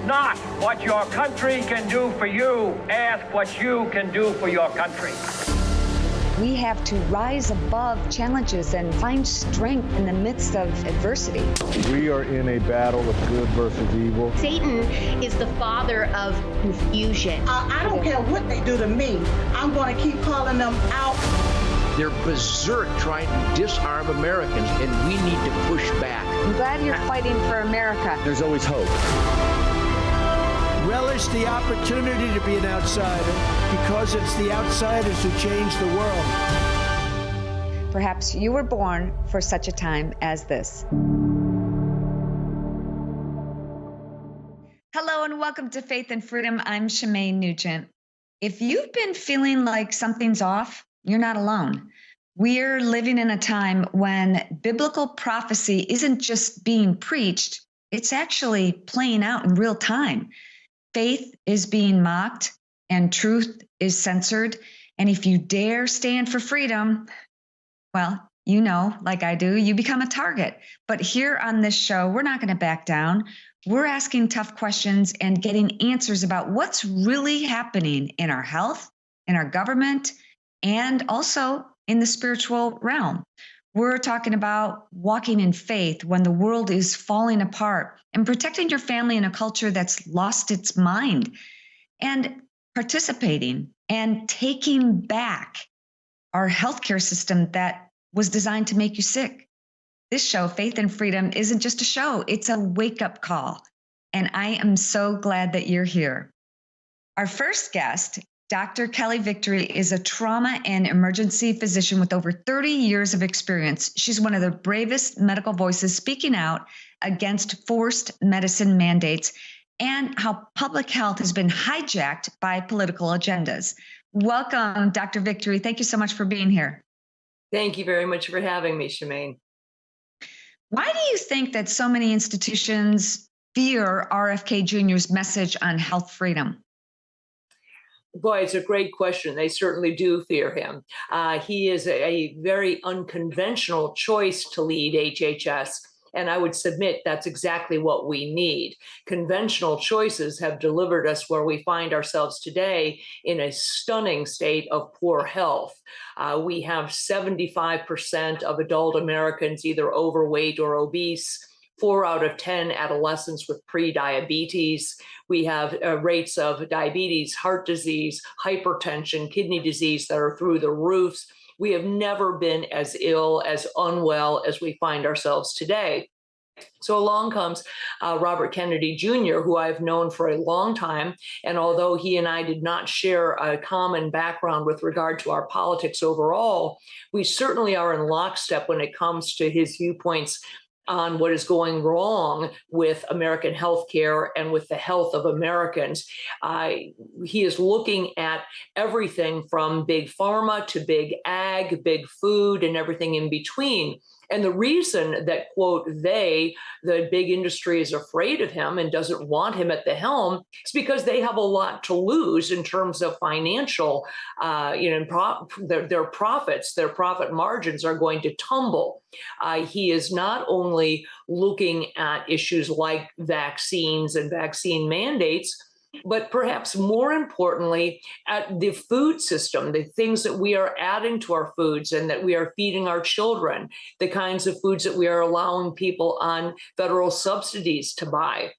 not what your country can do for you. Ask what you can do for your country. We have to rise above challenges and find strength in the midst of adversity. We are in a battle of good versus evil. Satan is the father of confusion. I don't care what they do to me. I'm going to keep calling them out. They're berserk trying to disarm Americans, and we need to push back. I'm glad you're fighting for America. There's always hope. Relish the opportunity to be an outsider, because it's the outsiders who change the world. Perhaps you were born for such a time as this. Hello and welcome to Faith and Freedom. I'm Shemaine Nugent. If you've been feeling like something's off, you're not alone. We're living in a time when biblical prophecy isn't just being preached, it's actually playing out in real time. Faith is being mocked and truth is censored. And if you dare stand for freedom, well, you know, like I do, you become a target. But here on this show, we're not going to back down. We're asking tough questions and getting answers about what's really happening in our health, in our government, and also in the spiritual realm. We're talking about walking in faith when the world is falling apart and protecting your family in a culture that's lost its mind, and participating and taking back our healthcare system that was designed to make you sick. This show, Faith and Freedom, isn't just a show, it's a wake-up call. And I am so glad that you're here. Our first guest, Dr. Kelly Victory, is a trauma and emergency physician with over 30 years of experience. She's one of the bravest medical voices speaking out against forced medicine mandates and how public health has been hijacked by political agendas. Welcome, Dr. Victory. Thank you so much for being here. Thank you very much for having me, Shemaine. Why do you think that so many institutions fear RFK Jr.'s message on health freedom? Boy, it's a great question. They certainly do fear him. He is a very unconventional choice to lead HHS. And I would submit that's exactly what we need. Conventional choices have delivered us where we find ourselves today in a stunning state of poor health. We have 75% of adult Americans either overweight or obese. 4 out of 10 adolescents with pre-diabetes. We have rates of diabetes, heart disease, hypertension, kidney disease that are through the roofs. We have never been as ill, as unwell as we find ourselves today. So along comes Robert Kennedy Jr., who I've known for a long time. And although he and I did not share a common background with regard to our politics overall, we certainly are in lockstep when it comes to his viewpoints on what is going wrong with American healthcare and with the health of Americans. He is looking at everything from big pharma to big ag, big food, and everything in between. And the reason that, quote, the big industry is afraid of him and doesn't want him at the helm is because they have a lot to lose in terms of financial, their profits, their profit margins are going to tumble. He is not only looking at issues like vaccines and vaccine mandates, but perhaps more importantly, at the food system, the things that we are adding to our foods and that we are feeding our children, the kinds of foods that we are allowing people on federal subsidies to buy.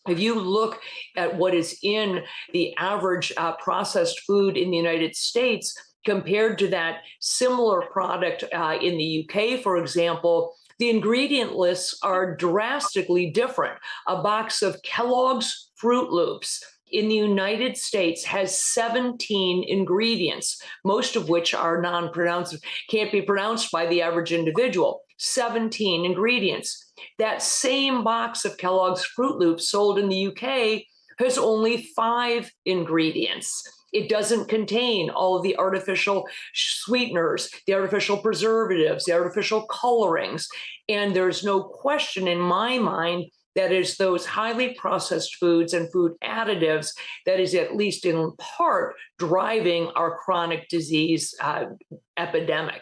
If you look at what is in the average processed food in the United States compared to that similar product in the UK, for example, the ingredient lists are drastically different. A box of Kellogg's Fruit Loops in the United States has 17 ingredients, most of which are non-pronounceable, can't be pronounced by the average individual. 17 ingredients. That same box of Kellogg's Fruit Loops sold in the UK has only 5 ingredients. It doesn't contain all of the artificial sweeteners, the artificial preservatives, the artificial colorings. And there's no question in my mind that is those highly processed foods and food additives that is at least in part driving our chronic disease epidemic.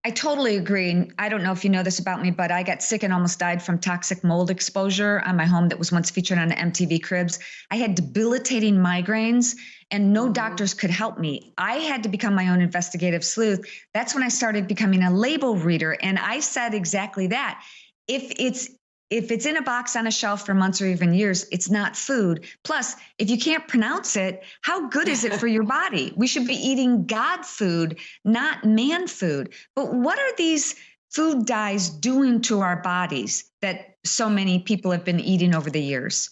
I totally agree. And I don't know if you know this about me, but I got sick and almost died from toxic mold exposure on my home that was once featured on MTV Cribs. I had debilitating migraines and no doctors could help me. I had to become my own investigative sleuth. That's when I started becoming a label reader. And I said exactly that. If it's in a box on a shelf for months or even years, it's not food. Plus, if you can't pronounce it, how good is it for your body? We should be eating God food, not man food. But what are these food dyes doing to our bodies that so many people have been eating over the years?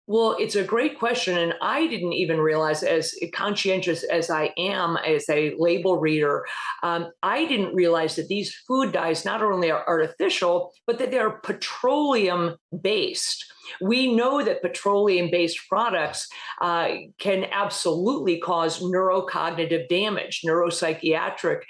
Well, it's a great question. And I didn't even realize, as conscientious as I am as a label reader, I didn't realize that these food dyes not only are artificial, but that they're petroleum based. We know that petroleum-based products can absolutely cause neurocognitive damage, neuropsychiatric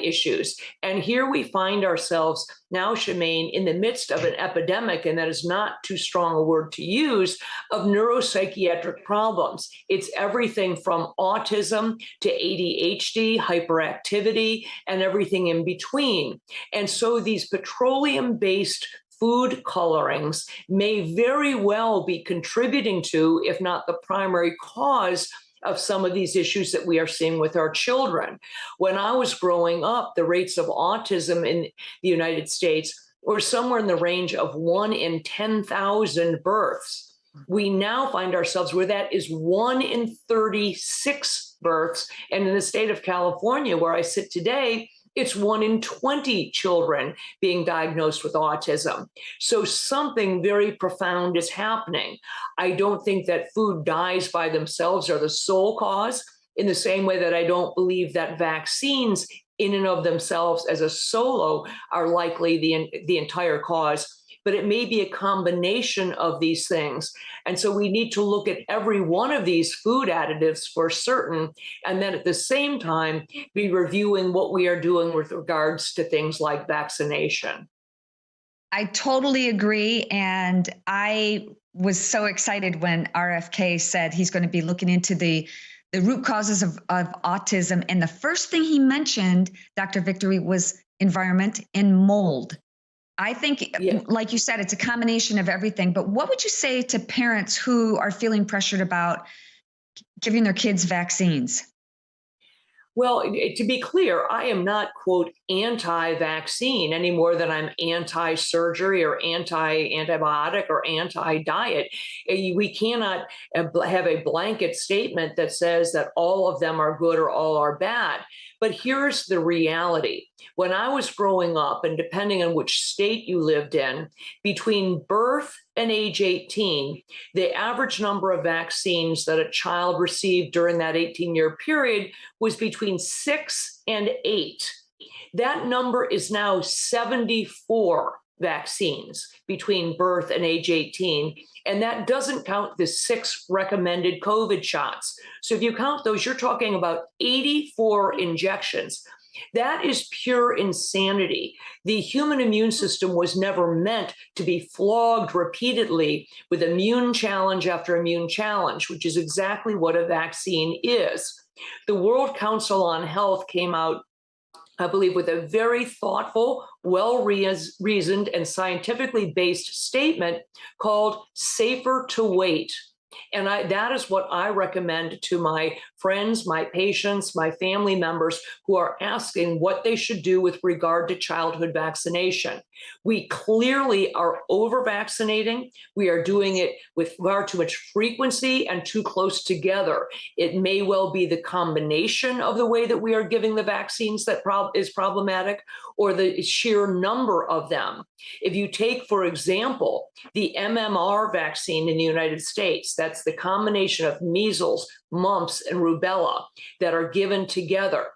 issues. And here we find ourselves now, Shemaine, in the midst of an epidemic, and that is not too strong a word to use, of neuropsychiatric problems. It's everything from autism to ADHD, hyperactivity, and everything in between. And so these petroleum-based food colorings may very well be contributing to, if not the primary cause, of some of these issues that we are seeing with our children. When I was growing up, the rates of autism in the United States were somewhere in the range of 1 in 10,000 births. We now find ourselves where that is 1 in 36 births. And in the state of California, where I sit today, it's 1 in 20 children being diagnosed with autism. So something very profound is happening. I don't think that food dyes by themselves are the sole cause, in the same way that I don't believe that vaccines in and of themselves as a solo are likely the entire cause. But it may be a combination of these things. And so we need to look at every one of these food additives for certain, and then at the same time, be reviewing what we are doing with regards to things like vaccination. I totally agree. And I was so excited when RFK said he's going to be looking into the root causes of autism. And the first thing he mentioned, Dr. Victory, was environment and mold. I think, like you said, it's a combination of everything. But what would you say to parents who are feeling pressured about giving their kids vaccines? Well, to be clear, I am not, quote, anti-vaccine any more than I'm anti-surgery or anti-antibiotic or anti-diet. We cannot have a blanket statement that says that all of them are good or all are bad. But here's the reality. When I was growing up, and depending on which state you lived in, between birth and age 18, the average number of vaccines that a child received during that 18-year period was between 6 and 8. That number is now 74 vaccines between birth and age 18. And that doesn't count the 6 recommended COVID shots. So if you count those, you're talking about 84 injections. That is pure insanity. The human immune system was never meant to be flogged repeatedly with immune challenge after immune challenge, which is exactly what a vaccine is. The World Council on Health came out, I believe, with a very thoughtful, well-reasoned, and scientifically based statement called "Safer to Wait." And that is what I recommend to my friends, my patients, my family members who are asking what they should do with regard to childhood vaccination. We clearly are over-vaccinating. We are doing it with far too much frequency and too close together. It may well be the combination of the way that we are giving the vaccines that is problematic, or the sheer number of them. If you take, for example, the MMR vaccine in the United States, that's the combination of measles, mumps, and rubella that are given together.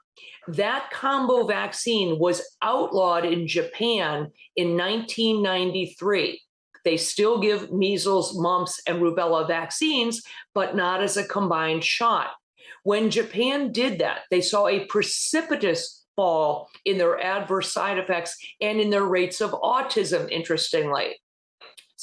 That combo vaccine was outlawed in Japan in 1993. They still give measles, mumps, and rubella vaccines, but not as a combined shot. When Japan did that, they saw a precipitous fall in their adverse side effects and in their rates of autism, interestingly.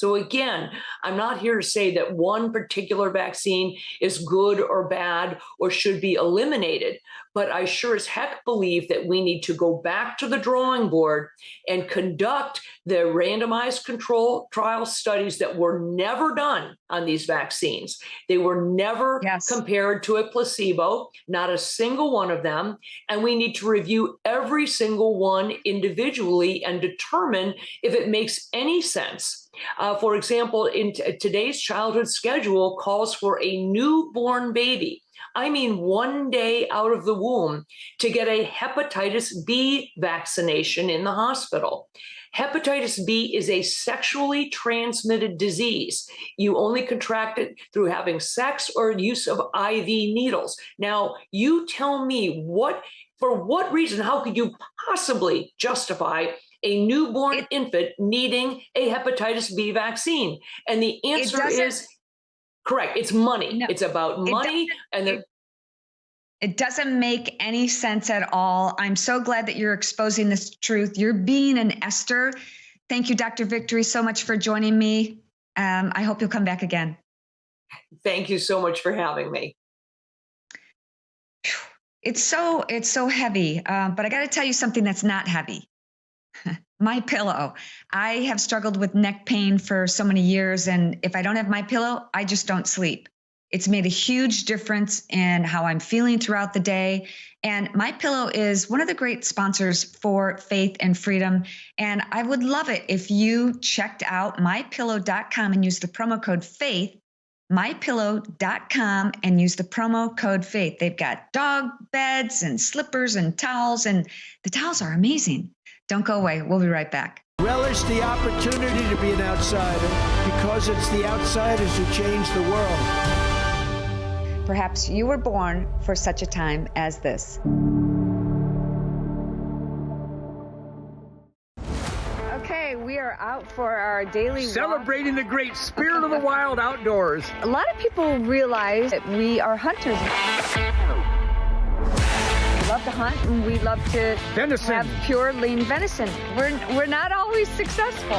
So again, I'm not here to say that one particular vaccine is good or bad or should be eliminated, but I sure as heck believe that we need to go back to the drawing board and conduct the randomized control trial studies that were never done on these vaccines. They were never compared to a placebo, not a single one of them. And we need to review every single one individually and determine if it makes any sense. For example, in today's childhood schedule calls for a newborn baby, I mean 1 day out of the womb, to get a hepatitis B vaccination in the hospital. Hepatitis B is a sexually transmitted disease. You only contract it through having sex or use of IV needles. Now, you tell me for what reason, how could you possibly justify a newborn infant needing a hepatitis B vaccine? And the answer is correct. It's money. No, it's about money. It doesn't make any sense at all. I'm so glad that you're exposing this truth. You're being an Esther. Thank you, Dr. Victory, so much for joining me. I hope you'll come back again. Thank you so much for having me. It's so heavy, but I got to tell you something that's not heavy. My pillow. I have struggled with neck pain for so many years, and if I don't have my pillow, I just don't sleep. It's made a huge difference in how I'm feeling throughout the day. And My Pillow is one of the great sponsors for Faith and Freedom. And I would love it if you checked out mypillow.com and used the promo code FAITH, mypillow.com, and use the promo code FAITH. They've got dog beds and slippers and towels, and the towels are amazing. Don't go away. We'll be right back. Relish the opportunity to be an outsider because it's the outsiders who change the world. Perhaps you were born for such a time as this. Okay, we are out for our daily celebrating the great spirit of the wild outdoors. A lot of people realize that we are hunters. We love to hunt and we love to have pure, lean venison. We're not always successful.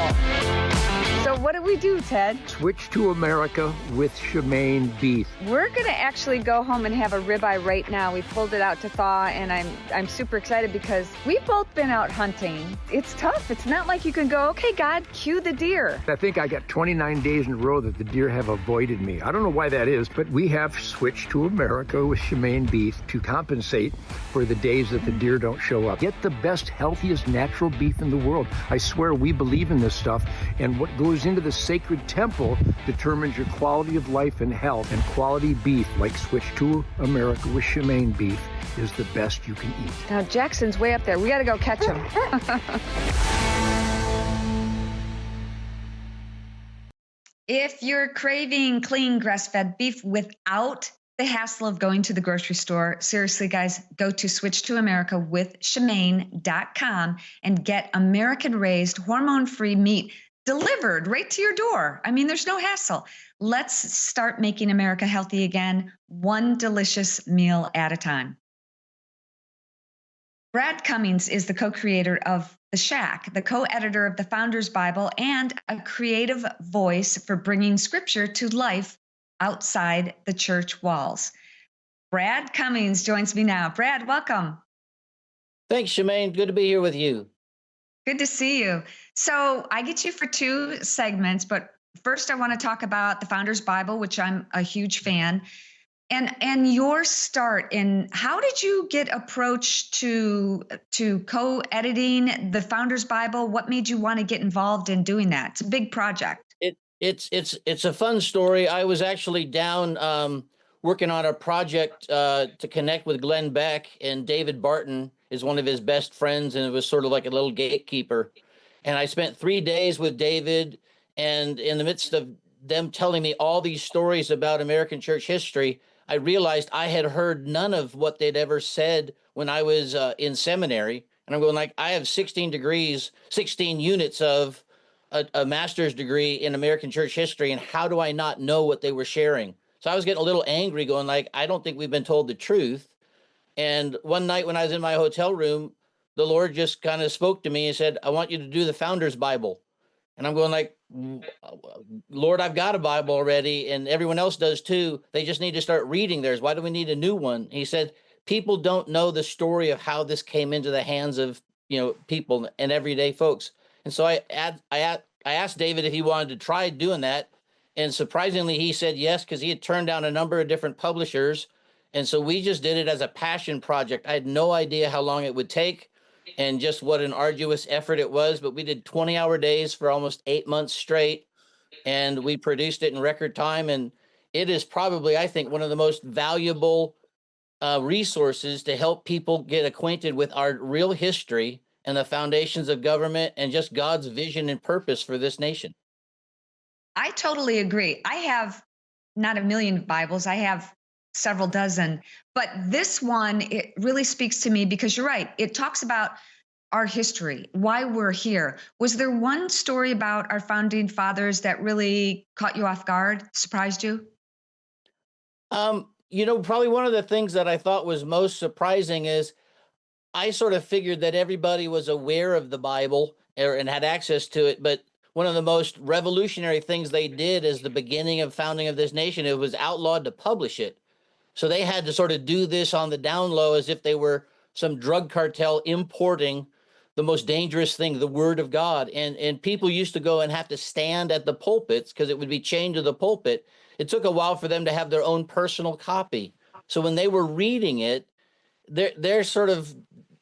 So what do we do, Ted? Switch to America with Shemaine beef. We're going to actually go home and have a ribeye right now. We pulled it out to thaw, and I'm super excited because we've both been out hunting. It's tough. It's not like you can go, okay, God, cue the deer. I think I got 29 days in a row that the deer have avoided me. I don't know why that is, but we have switched to America with Shemaine beef to compensate for the days that the deer don't show up. Get the best, healthiest, natural beef in the world. I swear we believe in this stuff, and what goes into the sacred temple determines your quality of life and health. And quality beef, like Switch to America with Shemaine beef, is the best you can eat. Now Jackson's way up there. We got to go catch him. If you're craving clean grass-fed beef without the hassle of going to the grocery store, seriously, guys, go to Switch to America with Shemaine.com and get American-raised, hormone-free meat delivered right to your door. I mean, there's no hassle. Let's start making America healthy again, one delicious meal at a time. Brad Cummings is the co-creator of The Shack, the co-editor of the Founders Bible, and a creative voice for bringing scripture to life outside the church walls. Brad Cummings joins me now. Brad, welcome. Thanks, Shemaine. Good to be here with you. Good to see you. So I get you for two segments, but first I want to talk about the Founders Bible, which I'm a huge fan, and your start in how did you get approached to co-editing the Founders Bible? What made you want to get involved in doing that? It's a big project. It's a fun story. I was actually down working on a project to connect with Glenn Beck, and David Barton is one of his best friends, and it was sort of like a little gatekeeper. And I spent 3 days with David, and in the midst of them telling me all these stories about American church history, I realized I had heard none of what they'd ever said when I was in seminary. And I'm going like, I have 16 degrees, 16 units of a master's degree in American church history, and how do I not know what they were sharing? So I was getting a little angry, going like, I don't think we've been told the truth. And one night when I was in my hotel room, the Lord just kind of spoke to me and said, I want you to do the Founders Bible. And I'm going like, Lord, I've got a Bible already, and everyone else does too. They just need to start reading theirs. Why do we need a new one? He said, people don't know the story of how this came into the hands of, people and everyday folks. And so I asked David if he wanted to try doing that. And surprisingly, he said yes, because he had turned down a number of different publishers. And so we just did it as a passion project. I had no idea how long it would take and just what an arduous effort it was. But we did 20-hour days for almost 8 months straight, and we produced it in record time. And it is probably, I think, one of the most valuable resources to help people get acquainted with our real history and the foundations of government and just God's vision and purpose for this nation. I totally agree. I have not a million Bibles. I have several dozen, but this one, it really speaks to me because you're right. It talks about our history, why we're here. Was there one story about our founding fathers that really caught you off guard, surprised you? Probably one of the things that I thought was most surprising is I sort of figured that everybody was aware of the Bible and had access to it, but one of the most revolutionary things they did as the beginning of founding of this nation, it was outlawed to publish it. So they had to sort of do this on the down low as if they were some drug cartel importing the most dangerous thing, the word of God. And people used to go and have to stand at the pulpits because it would be chained to the pulpit. It took a while for them to have their own personal copy. So when they were reading it, they're sort of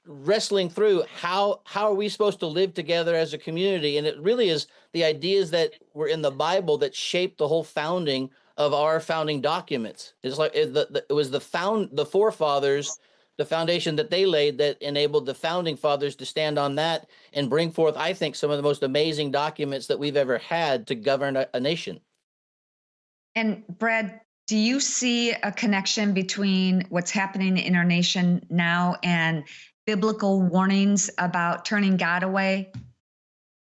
wrestling through how are we supposed to live together as a community. And it really is the ideas that were in the Bible that shaped the whole founding of our founding documents. It's like it was the forefathers, the foundation that they laid that enabled the founding fathers to stand on that and bring forth, I think, some of the most amazing documents that we've ever had to govern a nation. And Brad, do you see a connection between what's happening in our nation now and biblical warnings about turning God away?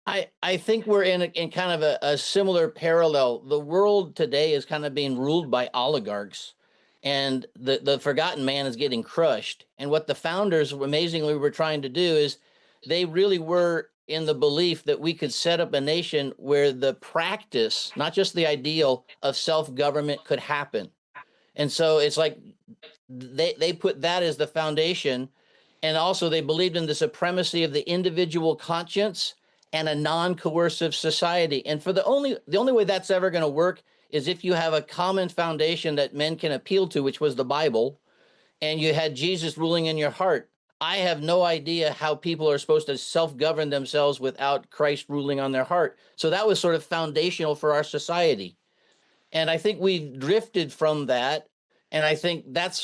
I think we're in kind of a similar parallel. The world today is kind of being ruled by oligarchs, and the forgotten man is getting crushed. And what the founders amazingly were trying to do is they really were in the belief that we could set up a nation where the practice, not just the ideal of self-government, could happen. And so it's like they put that as the foundation. And also they believed in the supremacy of the individual conscience and a non-coercive society. And for the only way that's ever going to work is if you have a common foundation that men can appeal to, which was the Bible, and you had Jesus ruling in your heart. I have no idea how people are supposed to self-govern themselves without Christ ruling on their heart. So that was sort of foundational for our society. And I think we've drifted from that. And I think that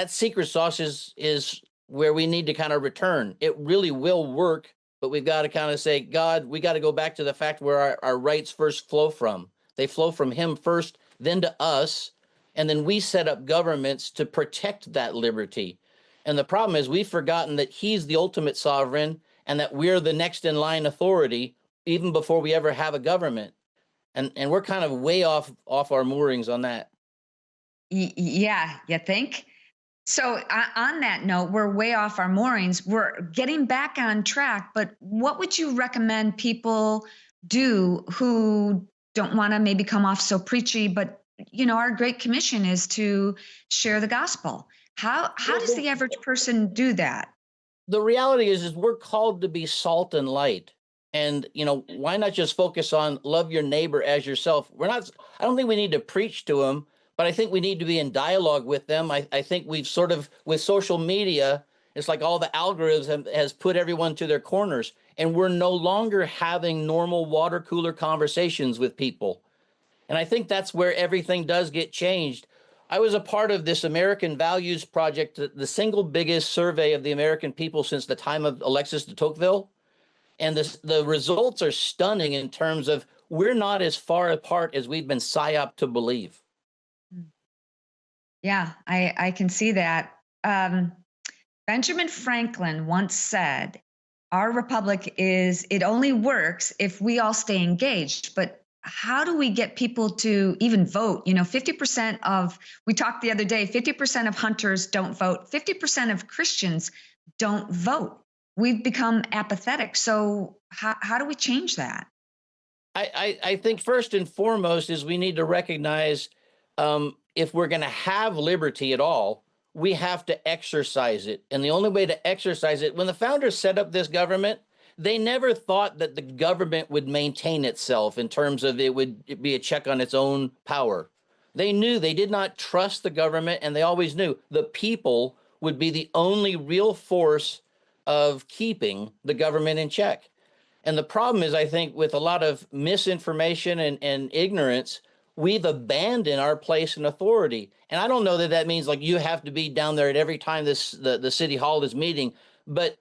secret sauce is where we need to kind of return. It really will work, but we've got to kind of say, God, we got to go back to the fact where our rights first flow from. They flow from him first, then to us, and then we set up governments to protect that liberty. And the problem is we've forgotten that he's the ultimate sovereign and that we're the next in line authority even before we ever have a government. And we're kind of way off our moorings on that. Yeah, you think? So on that note, we're way off our moorings. We're getting back on track, but what would you recommend people do who don't want to maybe come off so preachy, but our Great Commission is to share the gospel. How does the average person do that? The reality is we're called to be salt and light. And, why not just focus on love your neighbor as yourself? I don't think we need to preach to them, but I think we need to be in dialogue with them. I think we've sort of, with social media, it's like all the algorithms has put everyone to their corners, and we're no longer having normal water cooler conversations with people. And I think that's where everything does get changed. I was a part of this American Values Project, the single biggest survey of the American people since the time of Alexis de Tocqueville. And the results are stunning in terms of we're not as far apart as we've been psyoped to believe. Yeah, I can see that. Benjamin Franklin once said, our republic it only works if we all stay engaged. But how do we get people to even vote? 50% we talked the other day, 50% of hunters don't vote. 50% of Christians don't vote. We've become apathetic. So how do we change that? I think first and foremost is we need to recognize if we're going to have liberty at all, we have to exercise it. And the only way to exercise it, when the founders set up this government, they never thought that the government would maintain itself in terms of it would be a check on its own power. They knew they did not trust the government, and they always knew the people would be the only real force of keeping the government in check. And the problem is, I think, with a lot of misinformation and ignorance, we've abandoned our place in authority. And I don't know that that means like you have to be down there at every time the city hall is meeting. But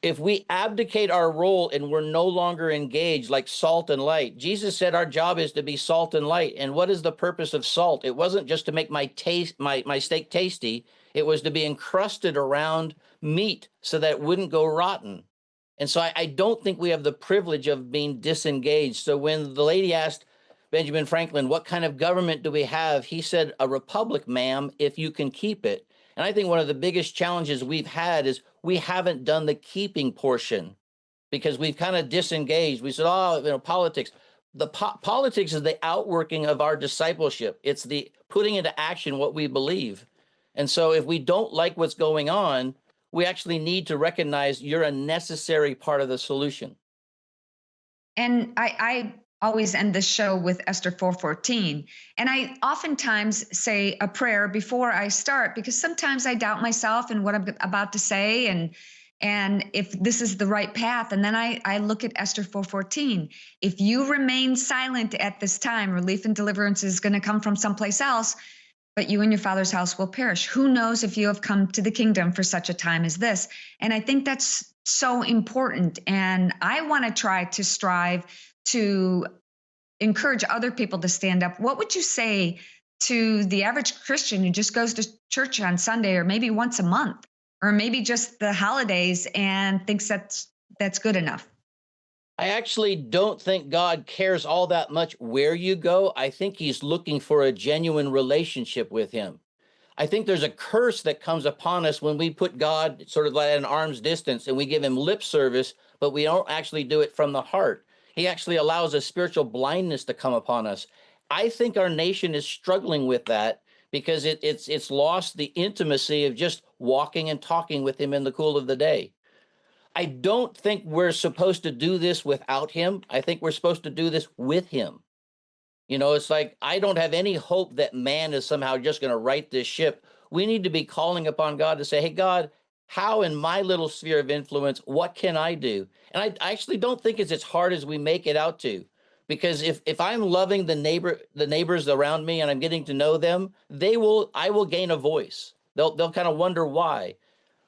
if we abdicate our role and we're no longer engaged like salt and light, Jesus said our job is to be salt and light. And what is the purpose of salt? It wasn't just to make my steak tasty. It was to be encrusted around meat so that it wouldn't go rotten. And so I don't think we have the privilege of being disengaged. So when the lady asked Benjamin Franklin, what kind of government do we have? He said, a republic, ma'am, if you can keep it. And I think one of the biggest challenges we've had is we haven't done the keeping portion because we've kind of disengaged. We said, politics. The politics is the outworking of our discipleship. It's the putting into action what we believe. And so if we don't like what's going on, we actually need to recognize you're a necessary part of the solution. And I always end the show with Esther 4:14. And I oftentimes say a prayer before I start because sometimes I doubt myself and what I'm about to say and if this is the right path. And then I look at Esther 4:14. If you remain silent at this time, relief and deliverance is going to come from someplace else, but you and your father's house will perish. Who knows if you have come to the kingdom for such a time as this? And I think that's so important. And I want to try to strive to encourage other people to stand up. What would you say to the average Christian who just goes to church on Sunday or maybe once a month or maybe just the holidays and thinks that's good enough? I actually don't think God cares all that much where you go. I think he's looking for a genuine relationship with him. I think there's a curse that comes upon us when we put God sort of like at an arm's distance and we give him lip service, but we don't actually do it from the heart. He actually allows a spiritual blindness to come upon us. I think our nation is struggling with that because it's lost the intimacy of just walking and talking with him in the cool of the day. I don't think we're supposed to do this without him. I think we're supposed to do this with him. You know, it's like, I don't have any hope that man is somehow just going to right this ship. We need to be calling upon God to say, hey, God, how in my little sphere of influence, what can I do? And I actually don't think it's as hard as we make it out to, because if I'm loving the neighbors around me and I'm getting to know them, I will gain a voice. They'll kind of wonder why.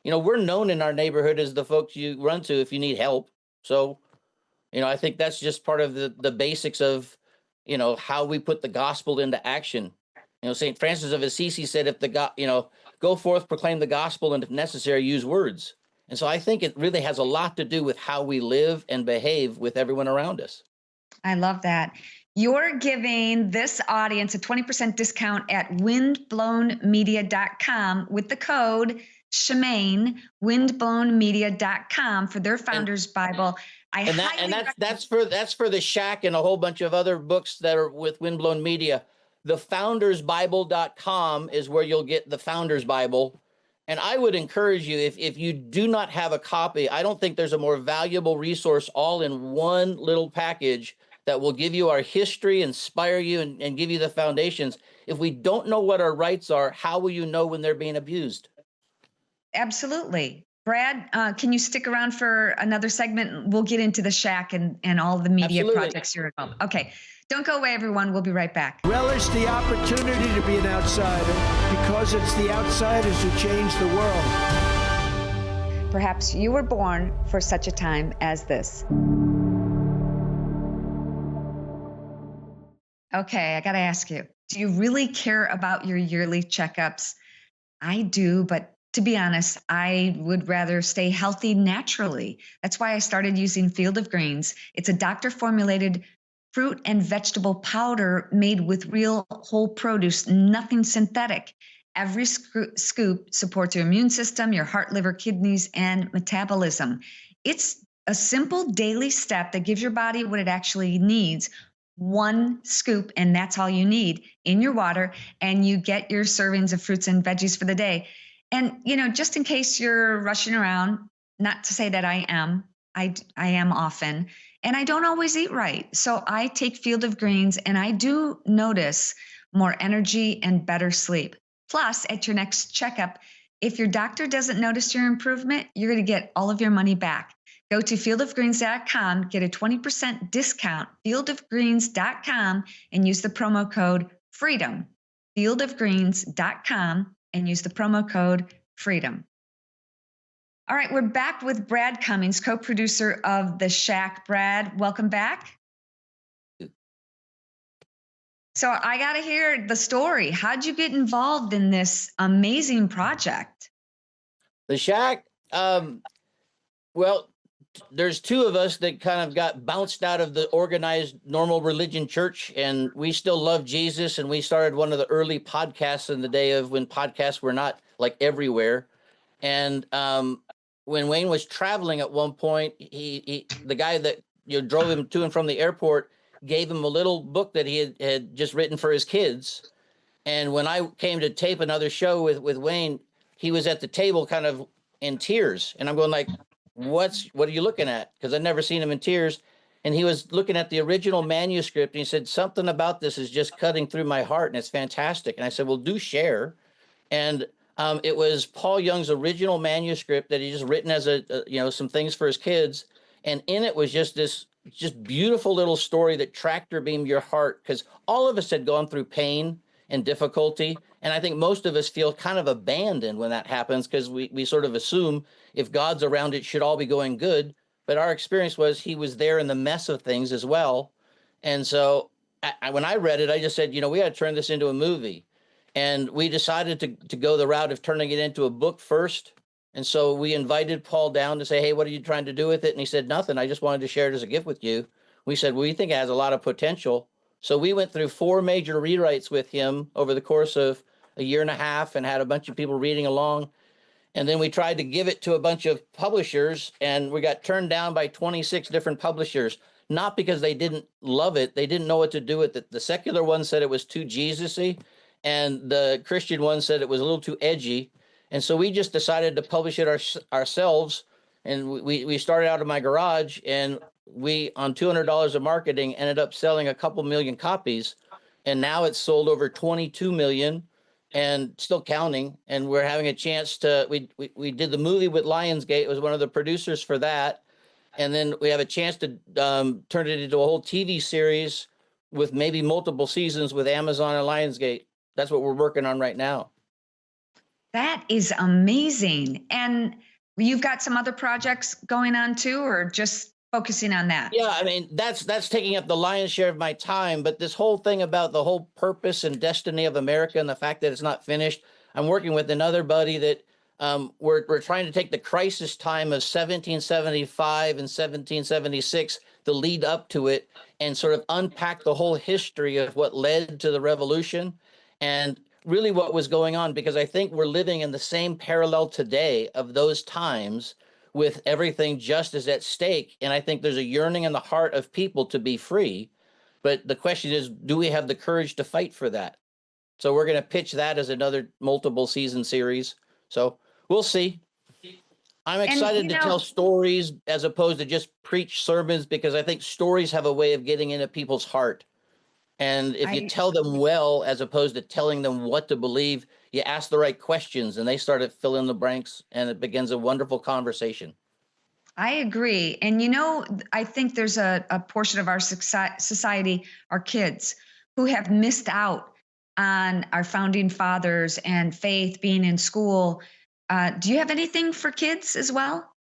You know, we're known in our neighborhood as the folks you run to if you need help. So, you know, I think that's just part of the basics of, you know, how we put the gospel into action. You know, St. Francis of Assisi said, go forth, proclaim the gospel, and if necessary, use words. And so I think it really has a lot to do with how we live and behave with everyone around us. I love that. You're giving this audience a 20% discount at windblownmedia.com with the code Shemaine, windblownmedia.com for their Founders Bible. That's for the Shack and a whole bunch of other books that are with Windblown Media. The foundersbible.com is where you'll get the Founders Bible. And I would encourage you, if you do not have a copy, I don't think there's a more valuable resource all in one little package that will give you our history, inspire you, and give you the foundations. If we don't know what our rights are, how will you know when they're being abused? Absolutely. Brad, can you stick around for another segment? We'll get into the Shack and all the media projects you're involved. Okay. Don't go away, everyone. We'll be right back. Relish the opportunity to be an outsider because it's the outsiders who change the world. Perhaps you were born for such a time as this. Okay, I got to ask you, do you really care about your yearly checkups? I do, but to be honest, I would rather stay healthy naturally. That's why I started using Field of Greens. It's a doctor-formulated fruit and vegetable powder made with real whole produce, nothing synthetic. Every scoop supports your immune system, your heart, liver, kidneys, and metabolism. It's a simple daily step that gives your body what it actually needs 1 scoop, and that's all you need in your water, and you get your servings of fruits and veggies for the day. And, just in case you're rushing around, not to say that I am, I am often, and I don't always eat right. So I take Field of Greens, and I do notice more energy and better sleep. Plus, at your next checkup, if your doctor doesn't notice your improvement, you're going to get all of your money back. Go to fieldofgreens.com, get a 20% discount, fieldofgreens.com, and use the promo code FREEDOM. Fieldofgreens.com and use the promo code FREEDOM. All right, we're back with Brad Cummings, co-producer of The Shack. Brad, welcome back. So I got to hear the story. How'd you get involved in this amazing project? The Shack, well, there's 2 of us that kind of got bounced out of the organized normal religion church, and we still love Jesus. And we started one of the early podcasts in the day of when podcasts were not like everywhere. And when Wayne was traveling at one point, he the guy that drove him to and from the airport gave him a little book that he had just written for his kids. And when I came to tape another show with Wayne, he was at the table kind of in tears. And I'm going like, what are you looking at? Because I'd never seen him in tears. And he was looking at the original manuscript, and he said, something about this is just cutting through my heart, and it's fantastic. And I said, well, do share. And it was Paul Young's original manuscript that he just written as some things for his kids. And in it was just this beautiful little story that tractor beamed your heart, because all of us had gone through pain and difficulty. And I think most of us feel kind of abandoned when that happens, because we sort of assume if God's around, it should all be going good. But our experience was he was there in the mess of things as well. And so when I read it, I just said, we got to turn this into a movie. And we decided to go the route of turning it into a book first. And so we invited Paul down to say, hey, what are you trying to do with it? And he said, nothing. I just wanted to share it as a gift with you. We said, well, we think it has a lot of potential. So we went through 4 major rewrites with him over the course of a year and a half and had a bunch of people reading along. And then we tried to give it to a bunch of publishers, and we got turned down by 26 different publishers, not because they didn't love it. They didn't know what to do with it. The secular one said it was too Jesus-y, and the Christian one said it was a little too edgy. And so we just decided to publish it ourselves. And we started out in my garage, and we, on $200 of marketing, ended up selling a couple million copies. And now it's sold over 22 million and still counting. And we're having a chance to, we did the movie with Lionsgate. It was one of the producers for that. And then we have a chance to turn it into a whole TV series with maybe multiple seasons with Amazon and Lionsgate. That's what we're working on right now. That is amazing. And you've got some other projects going on too, or just focusing on that? Yeah, I mean, that's taking up the lion's share of my time. But this whole thing about the whole purpose and destiny of America and the fact that it's not finished, I'm working with another buddy that we're trying to take the crisis time of 1775 and 1776, the lead up to it, and sort of unpack the whole history of what led to the revolution and really what was going on, because I think we're living in the same parallel today of those times with everything just as at stake. And I think there's a yearning in the heart of people to be free. But the question is, do we have the courage to fight for that? So we're going to pitch that as another multiple season series. So we'll see. I'm excited to tell stories as opposed to just preach sermons, because I think stories have a way of getting into people's heart. And if you tell them well, as opposed to telling them what to believe, you ask the right questions and they start to fill in the blanks, and it begins a wonderful conversation. I agree. And, I think there's a portion of our society, our kids, who have missed out on our founding fathers and faith, being in school. Do you have anything for kids as well?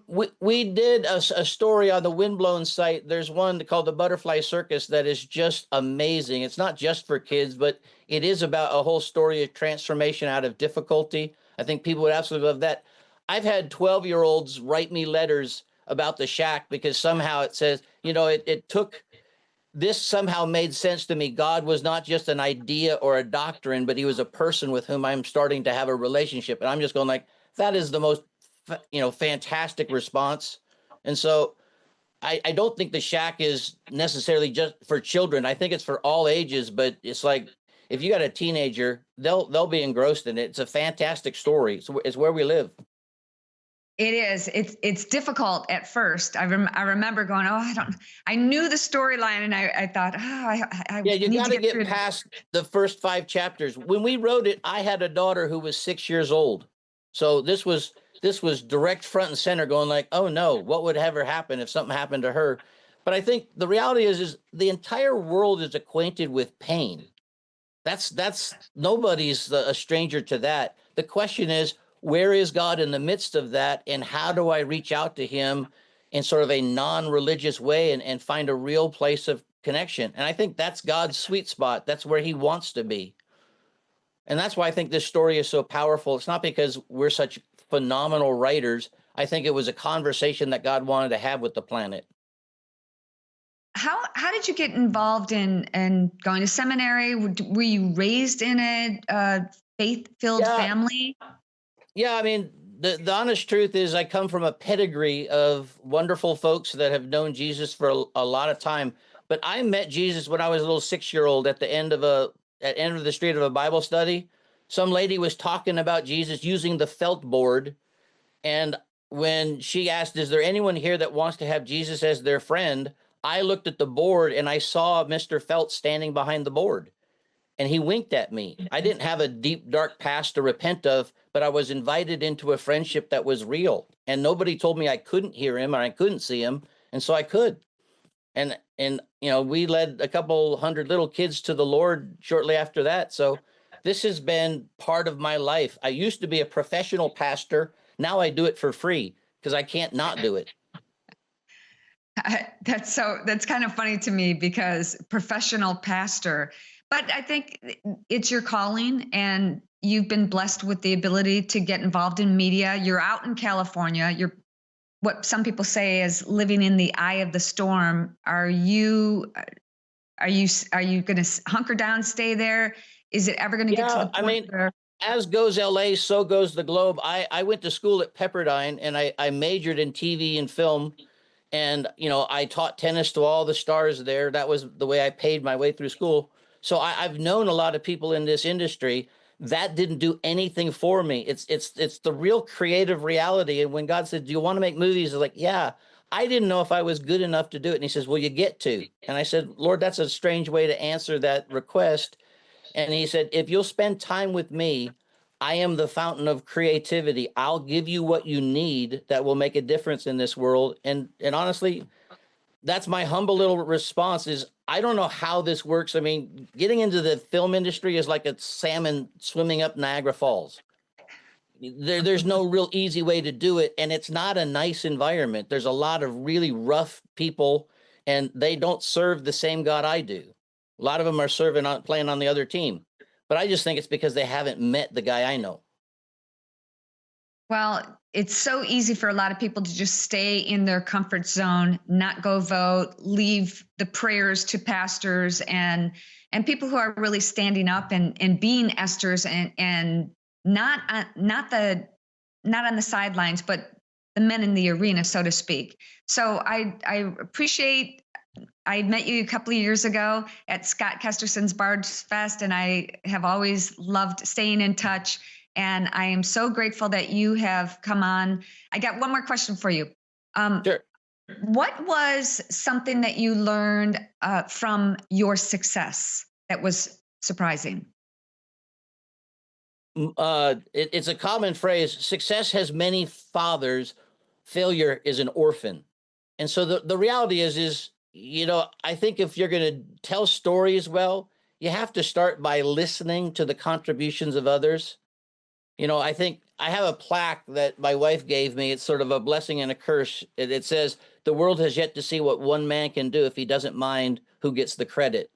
We did a story on the Windblown site. There's one called The Butterfly Circus that is just amazing. It's not just for kids, but it is about a whole story of transformation out of difficulty. I think people would absolutely love that. I've had 12-year-olds write me letters about the Shack because somehow it says, it took this somehow made sense to me. God was not just an idea or a doctrine, but he was a person with whom I'm starting to have a relationship. And I'm just going like, that is the most fantastic response. And so I don't think the shack is necessarily just for children. I think it's for all ages, but it's like if you got a teenager, they'll be engrossed in it. It's a fantastic story. It's where we live. It is. It's difficult at first. I remember going, I knew the storyline, and I thought, I Yeah, you need got to to get through get past the first 5 chapters. When we wrote it, I had a daughter who was 6 years old, so this was direct front and center, going like, oh no, what would ever happen if something happened to her? But I think the reality is the entire world is acquainted with pain. That's nobody's a stranger to that. The question is, where is God in the midst of that, and how do I reach out to him in sort of a non-religious way and find a real place of connection? And I think that's God's sweet spot. That's where he wants to be. And that's why I think this story is so powerful. It's not because we're such phenomenal writers. I think it was a conversation that God wanted to have with the planet. How did you get involved in going to seminary? Were you raised in a faith-filled family? Yeah, I mean, the honest truth is I come from a pedigree of wonderful folks that have known Jesus for a lot of time. But I met Jesus when I was a little 6-year-old at the end of the street of a Bible study. Some lady was talking about Jesus using the felt board. And when she asked, is there anyone here that wants to have Jesus as their friend? I looked at the board and I saw Mr. Felt standing behind the board. And he winked at me. I didn't have a deep, dark past to repent of, but I was invited into a friendship that was real. And nobody told me I couldn't hear him or I couldn't see him. And so I could. And we led a couple hundred little kids to the Lord shortly after that. So this has been part of my life. I used to be a professional pastor. Now I do it for free because I can't not do it. That's kind of funny to me, because professional pastor, but I think it's your calling, and you've been blessed with the ability to get involved in media. You're out in California. You're what some people say is living in the eye of the storm. Are you going to hunker down, stay there? Is it ever going to get to the point where... As goes LA, so goes the globe. I went to school at Pepperdine, and I majored in TV and film. And, I taught tennis to all the stars there. That was the way I paid my way through school. So I've known a lot of people in this industry. That didn't do anything for me. It's the real creative reality. And when God said, do you want to make movies? I was like, yeah. I didn't know if I was good enough to do it. And he says, well, you get to. And I said, Lord, that's a strange way to answer that request. And he said, if you'll spend time with me, I am the fountain of creativity. I'll give you what you need that will make a difference in this world. And honestly, that's my humble little response is I don't know how this works. I mean, getting into the film industry is like a salmon swimming up Niagara Falls. There's no real easy way to do it. And it's not a nice environment. There's a lot of really rough people, and they don't serve the same God I do. A lot of them are playing on the other team. But I just think it's because they haven't met the guy I know. Well, it's so easy for a lot of people to just stay in their comfort zone, not go vote, leave the prayers to pastors and people who are really standing up and being Esthers and not on the sidelines, but the men in the arena, so to speak. So I appreciate. I met you a couple of years ago at Scott Kesterson's Bards Fest, and I have always loved staying in touch. And I am so grateful that you have come on. I got one more question for you. Sure. What was something that you learned from your success that was surprising? It's a common phrase. Success has many fathers. Failure is an orphan. And so the reality is, I think if you're going to tell stories well, you have to start by listening to the contributions of others. I think I have a plaque that my wife gave me. It's sort of a blessing and a curse. It says, the world has yet to see what one man can do if he doesn't mind who gets the credit.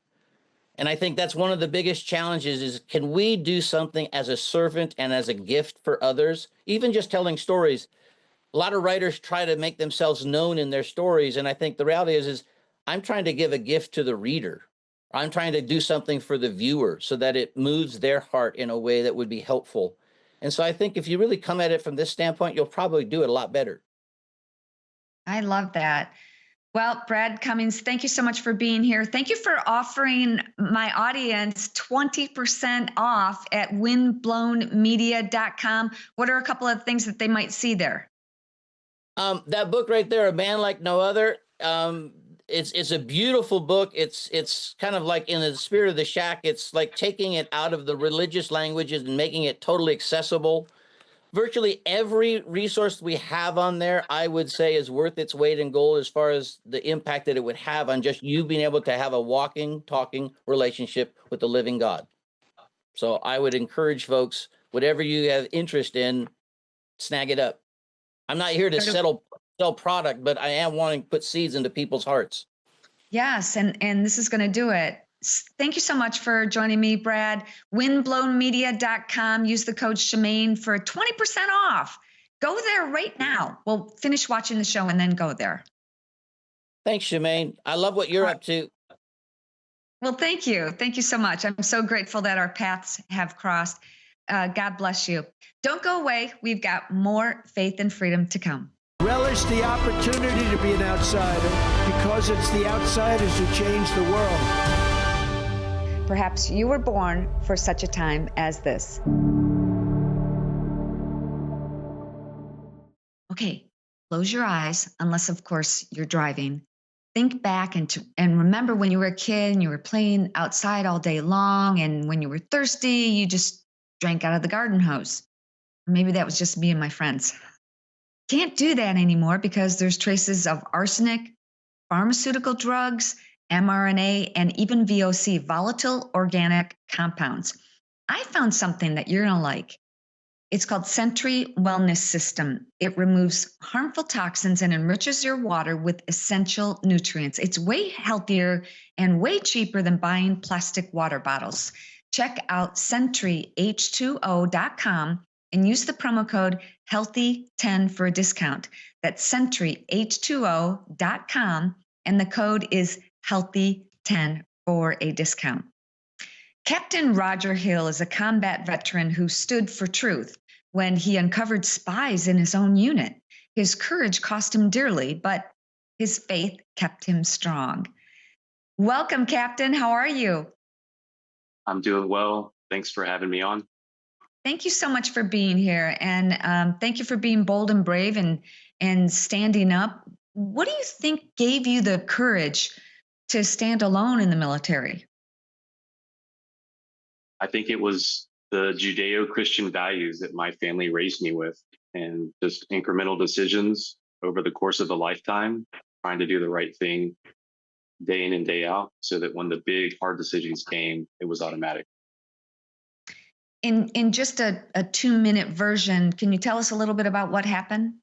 And I think that's one of the biggest challenges is, can we do something as a servant and as a gift for others? Even just telling stories. A lot of writers try to make themselves known in their stories. And I think the reality is I'm trying to give a gift to the reader. I'm trying to do something for the viewer so that it moves their heart in a way that would be helpful. And so I think if you really come at it from this standpoint, you'll probably do it a lot better. I love that. Well, Brad Cummings, thank you so much for being here. Thank you for offering my audience 20% off at windblownmedia.com. What are a couple of things that they might see there? That book right there, A Man Like No Other. It's a beautiful book. It's kind of like in the spirit of the shack. It's like taking it out of the religious languages and making it totally accessible. Virtually every resource we have on there, I would say, is worth its weight in gold as far as the impact that it would have on just you being able to have a walking, talking relationship with the living God. So I would encourage folks, whatever you have interest in, snag it up. I'm not here to sell product, but I am wanting to put seeds into people's hearts. Yes, and this is going to do it. Thank you so much for joining me, Brad. Windblownmedia.com. Use the code Shemaine for 20% off. Go there right now. We'll finish watching the show and then go there. Thanks, Shemaine. I love what you're up to. Well, thank you. Thank you so much. I'm so grateful that our paths have crossed. God bless you. Don't go away. We've got more faith and freedom to come. Relish the opportunity to be an outsider because it's the outsiders who change the world. Perhaps you were born for such a time as this. Okay, close your eyes, unless, of course, you're driving. Think back and remember when you were a kid and you were playing outside all day long, and when you were thirsty, you just drank out of the garden hose. Or maybe that was just me and my friends. Can't do that anymore because there's traces of arsenic, pharmaceutical drugs, mRNA, and even VOC, volatile organic compounds. I found something that you're going to like. It's called Sentry Wellness System. It removes harmful toxins and enriches your water with essential nutrients. It's way healthier and way cheaper than buying plastic water bottles. Check out SentryH2O.com and use the promo code HEALTHY10 for a discount. That's SentryH2O.com, and the code is HEALTHY10 for a discount. Captain Roger Hill is a combat veteran who stood for truth when he uncovered spies in his own unit. His courage cost him dearly, but his faith kept him strong. Welcome, Captain. How are you? I'm doing well. Thanks for having me on. Thank you so much for being here, and thank you for being bold and brave and standing up. What do you think gave you the courage to stand alone in the military? I think it was the Judeo-Christian values that my family raised me with, and just incremental decisions over the course of a lifetime, trying to do the right thing day in and day out, so that when the big hard decisions came, it was automatic. In just a 2-minute version, can you tell us a little bit about what happened?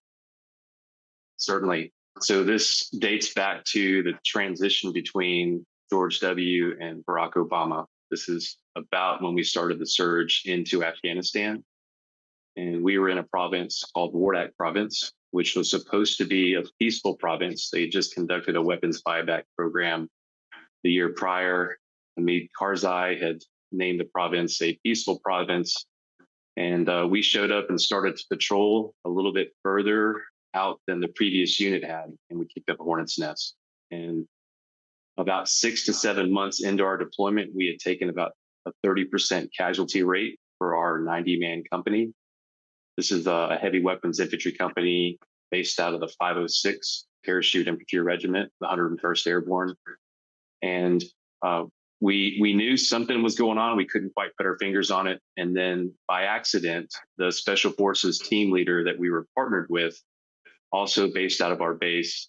Certainly. So this dates back to the transition between George W. and Barack Obama. This is about when we started the surge into Afghanistan. And we were in a province called Wardak Province, which was supposed to be a peaceful province. They just conducted a weapons buyback program the year prior. Hamid Karzai had named the province a peaceful province. And we showed up and started to patrol a little bit further out than the previous unit had. And we kicked up a hornet's nest. And about 6 to 7 months into our deployment, we had taken about a 30% casualty rate for our 90-man company. This is a heavy weapons infantry company based out of the 506 Parachute Infantry Regiment, the 101st Airborne. And we knew something was going on. We couldn't quite put our fingers on it. And then by accident, the Special Forces team leader that we were partnered with, also based out of our base,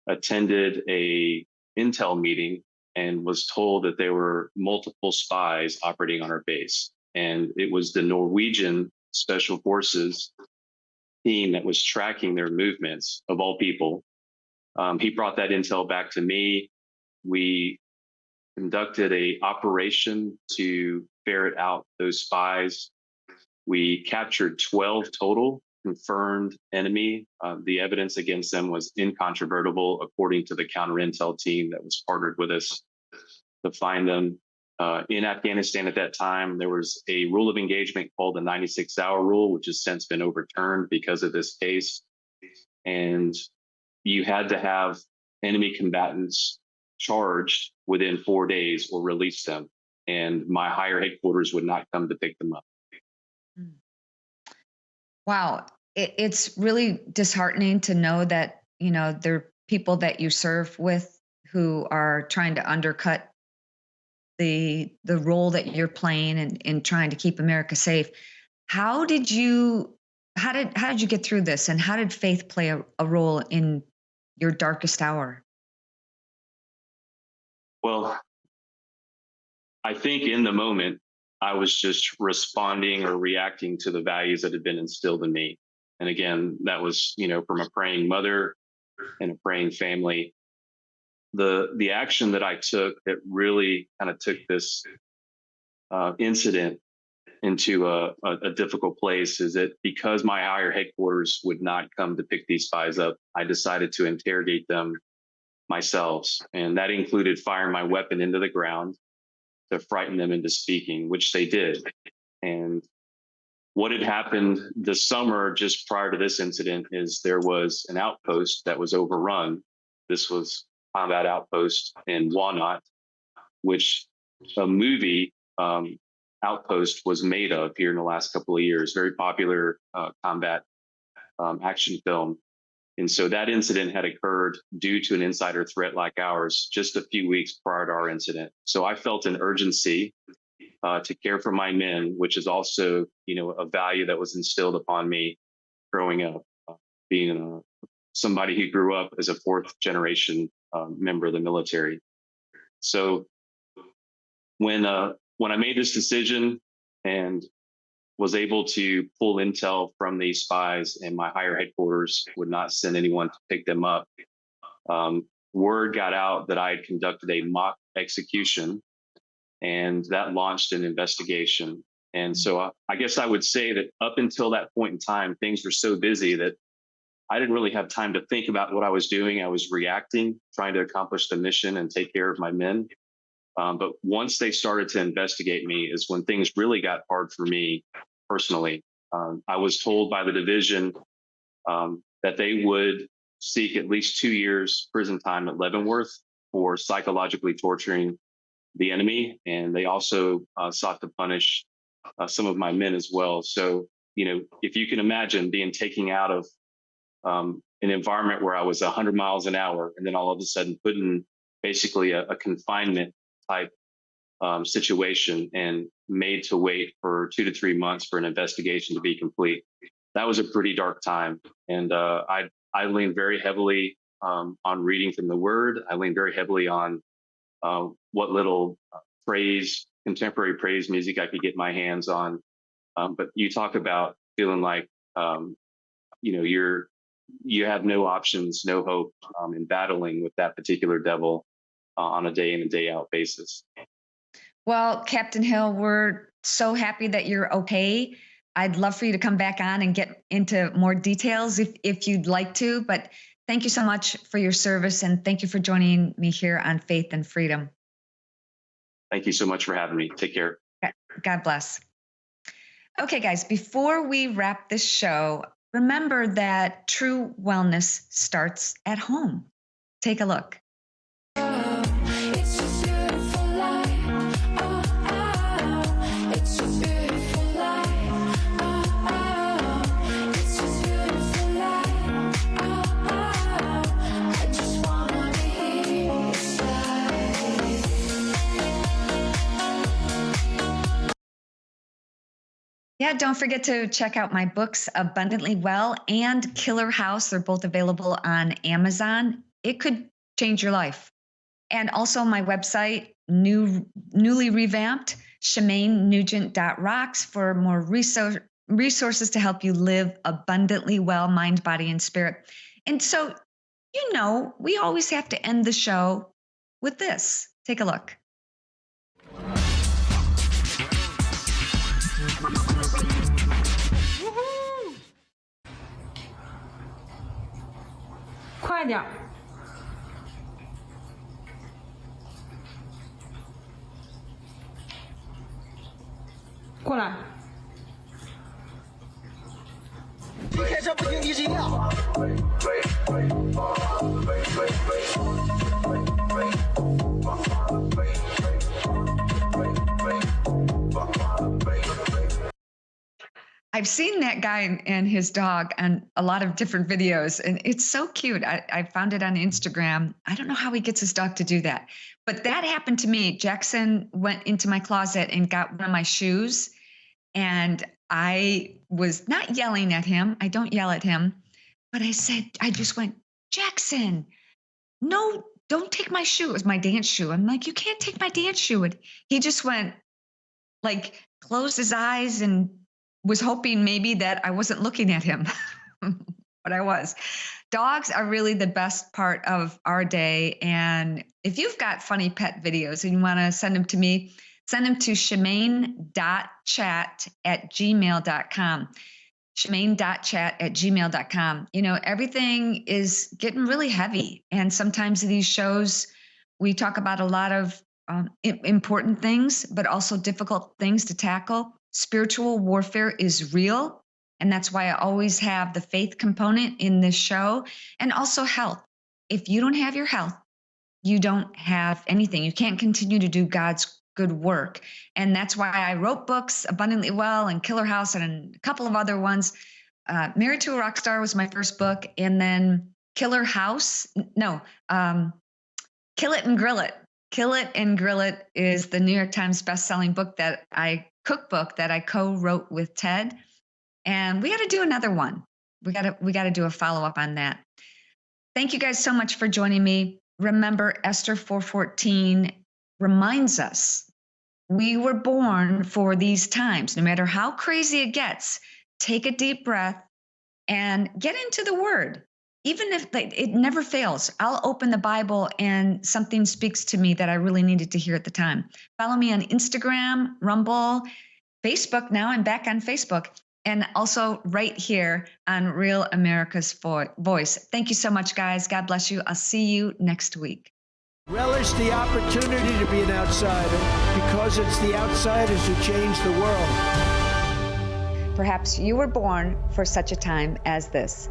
attended a intel meeting and was told that there were multiple spies operating on our base. And it was the Norwegian Special Forces team that was tracking their movements, of all people. He brought that intel back to me. We conducted an operation to ferret out those spies. We captured 12 total confirmed enemy. The evidence against them was incontrovertible, according to the counter intel team that was partnered with us to find them. In Afghanistan at that time, there was a rule of engagement called the 96-hour rule, which has since been overturned because of this case. And you had to have enemy combatants charged within 4 days or release them. And my higher headquarters would not come to pick them up. Wow. It's really disheartening to know that, there are people that you serve with who are trying to undercut the role that you're playing in trying to keep America safe. How did you get through this, and how did faith play a role in your darkest hour? Well, I think in the moment, I was just responding or reacting to the values that had been instilled in me. And again, that was, from a praying mother and a praying family. The action that I took that really kind of took this incident into a difficult place is that because my higher headquarters would not come to pick these spies up, I decided to interrogate them myself. And that included firing my weapon into the ground to frighten them into speaking, which they did. And what had happened this summer, just prior to this incident, is there was an outpost that was overrun. This was combat outpost in Walnut, which a movie outpost was made of here in the last couple of years. Very popular combat action film. And so that incident had occurred due to an insider threat like ours just a few weeks prior to our incident. So I felt an urgency to care for my men, which is also, a value that was instilled upon me growing up, being somebody who grew up as a fourth generation member of the military. So when I made this decision and was able to pull intel from these spies, and my higher headquarters would not send anyone to pick them up, word got out that I had conducted a mock execution, and that launched an investigation. And so I guess I would say that up until that point in time, things were so busy that I didn't really have time to think about what I was doing. I was reacting, trying to accomplish the mission and take care of my men. But once they started to investigate me is when things really got hard for me personally. I was told by the division that they would seek at least 2 years prison time at Leavenworth for psychologically torturing the enemy. And they also sought to punish some of my men as well. So, if you can imagine being taken out of an environment where I was 100 miles an hour, and then all of a sudden put in basically a confinement type situation and made to wait for 2 to 3 months for an investigation to be complete. That was a pretty dark time. And I leaned very heavily on reading from the Word. I leaned very heavily on what little contemporary praise music I could get my hands on. But you talk about feeling like, you have no options, no hope in battling with that particular devil on a day in and day out basis. Well, Captain Hill, we're so happy that you're okay. I'd love for you to come back on and get into more details if you'd like to. But thank you so much for your service, and thank you for joining me here on Faith and Freedom. Thank you so much for having me. Take care. God bless. Okay, guys, before we wrap this show, remember that true wellness starts at home. Take a look. Yeah, don't forget to check out my books, Abundantly Well and Killer House. They're both available on Amazon. It could change your life. And also my website, newly revamped, ShemaineNugent.rocks for more resources to help you live abundantly well, mind, body, and spirit. And so, we always have to end the show with this. Take a look. Woohoo! 快点！过来！一开车不停，一直尿。I've seen that guy and his dog on a lot of different videos, and it's so cute. I found it on Instagram. I don't know how he gets his dog to do that, but that happened to me. Jackson went into my closet and got one of my shoes, and I was not yelling at him. I don't yell at him, but I just went, Jackson, no, don't take my shoe. It was my dance shoe. I'm like, you can't take my dance shoe. And he just went, like, closed his eyes and was hoping maybe that I wasn't looking at him, but I was. Dogs are really the best part of our day. And if you've got funny pet videos and you want to send them to me, send them to shemaine.chat@gmail.com. shemaine.chat@gmail.com. You know, everything is getting really heavy. And sometimes in these shows, we talk about a lot of important things, but also difficult things to tackle. Spiritual warfare is real. And that's why I always have the faith component in this show, and also health. If you don't have your health, you don't have anything. You can't continue to do God's good work. And that's why I wrote books, Abundantly Well and Killer House, and a couple of other ones. Married to a Rock Star was my first book. And then Kill It and Grill It. Kill It and Grill It is the New York Times bestselling cookbook that I co-wrote with Ted. And we got to do another one. We got to do a follow-up on that. Thank you guys so much for joining me. Remember, Esther 4:14 reminds us we were born for these times. No matter how crazy it gets, take a deep breath and get into the Word. Even if it never fails, I'll open the Bible and something speaks to me that I really needed to hear at the time. Follow me on Instagram, Rumble, Facebook now. I'm back on Facebook. And also right here on Real America's Voice. Thank you so much, guys. God bless you. I'll see you next week. Relish the opportunity to be an outsider, because it's the outsiders who change the world. Perhaps you were born for such a time as this.